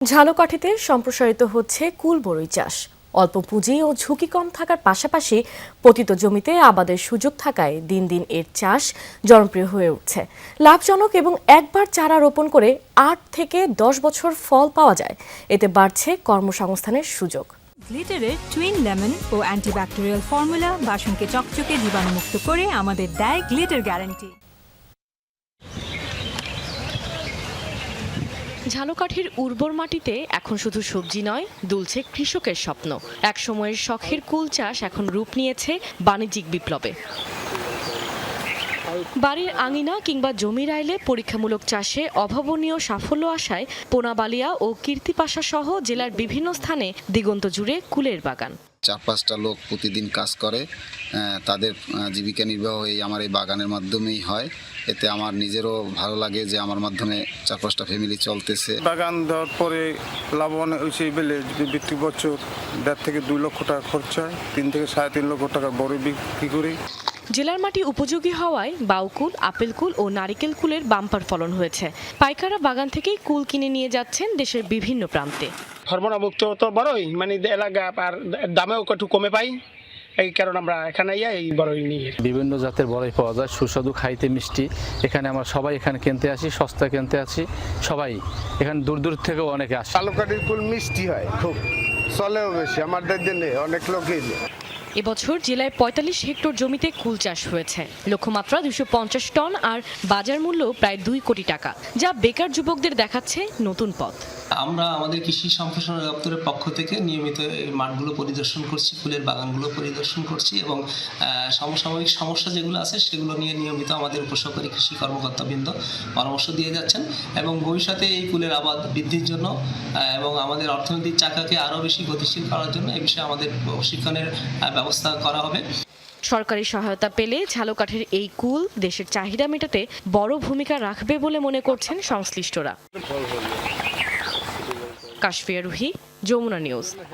ঝালকাঠিতে সম্প্রসারিত হচ্ছে কুল বরই চাষ। অল্প পুঁজি ও ঝুঁকি কম থাকার পাশাপাশি পতিত জমিতে আবাদের সুযোগ থাকায় দিন দিন এর চাষ জনপ্রিয় হয়ে উঠছে। লাভজনক এবং একবার চারা রোপণ করে ৮ থেকে ১০ বছর ফল পাওয়া যায়। এতে বাড়ছে কর্মসংস্থানের সুযোগ। গ্লিটারের টুইন লেমন ও অ্যান্টিব্যাকটেরিয়াল ফর্মুলা বাসনকে চকচকে জীবাণুমুক্ত করে আমাদের দেয় গ্লিটার গ্যারান্টি। ঝালকাঠির উর্বর মাটিতে এখন শুধু সবজি নয়, দুলছে কৃষকের স্বপ্ন। এক সময়ের শখের কুল চাষ এখন রূপ নিয়েছে বাণিজ্যিক বিপ্লবে। বাড়ির আঙিনা কিংবা জমির আইলে পরীক্ষামূলক চাষে অভাবনীয় সাফল্য আসায় পোনাবালিয়া ও কীর্তিপাশা সহ জেলার বিভিন্ন স্থানে দিগন্ত জুড়ে কুলের বাগান। ৪-৫টা লোক প্রতিদিন কাজ করে, তাদের জীবিকা নির্বাহ আমার এই বাগানের মাধ্যমেই হয়। এতে আমার নিজেরও ভালো লাগে যে আমার মাধ্যমে ৪-৫টা ফ্যামিলি চলতেছে। বাগান দেওয়ার পরে লাভবান হয়েছে বেলে প্রতি বছর ১.৫ থেকে ২ লক্ষ টাকা খরচ হয়, ৩ থেকে ৩.৫ লক্ষ টাকা বড় বিক্রি করি। জেলার মাটি উপযোগী হওয়ায় বাউকুল, আপেল কুল ও নারিকেল কুলের বাম্পার ফলন হয়েছে। পাইকাররা বাগান থেকেই কুল কিনে নিয়ে যাচ্ছেন দেশের বিভিন্ন প্রান্তে। হরমোনামুক্ত তো বড়ই এলাকা আর দামেও একটু কমে পাই, এই কারণে আমরা এখানে এই বড়ই নিয়ে। বিভিন্ন জাতের বড়ই পাওয়া যায়, সুস্বাদু, খাইতে মিষ্টি। এখানে আমরা সবাই এখানে কিনতে আসি, সস্তা কিনতে আসি সবাই। এখানে দূর দূর থেকেও অনেকে আসে। ঝালকাঠির কুল মিষ্টি হয়, খুব চলেও বেশি, আমাদের জন্য অনেক লোকই। এবছর জেলায় ৪৫ হেক্টর জমিতে কুল চাষ হয়েছে। লক্ষ্যমাত্রা ২৫০ টন আর বাজার মূল্য প্রায় ২ কোটি টাকা, যা বেকার যুবকদের দেখাচ্ছে নতুন পথ। আমরা আমাদের কৃষি সম্প্রসারণ দপ্তরের পক্ষ থেকে নিয়মিত এই মাঠগুলো পরিদর্শন করছি, ফুলের বাগানগুলো পরিদর্শন করছি এবং সমসাময়িক সমস্যা যেগুলো আছে সেগুলো নিয়ে নিয়মিত আমাদের উপসহকারী কৃষি কর্মকর্তাবৃন্দ পরামর্শ দিয়ে যাচ্ছেন এবং ভবিষ্যতে এই ফুলের আবাদ বৃদ্ধির জন্য এবং আমাদের অর্থনৈতিক চাকাকে আরও বেশি গতিশীল করার জন্য এই বিষয়ে আমাদের প্রশিক্ষণের ব্যবস্থা করা হবে। সরকারি সহায়তা পেলে ঝালকাঠির এই কুল দেশের চাহিদা মেটাতে বড় ভূমিকা রাখবে বলে মনে করছেন সংশ্লিষ্টরা। কাশফিয়া রুহি, যমুনা নিউজ।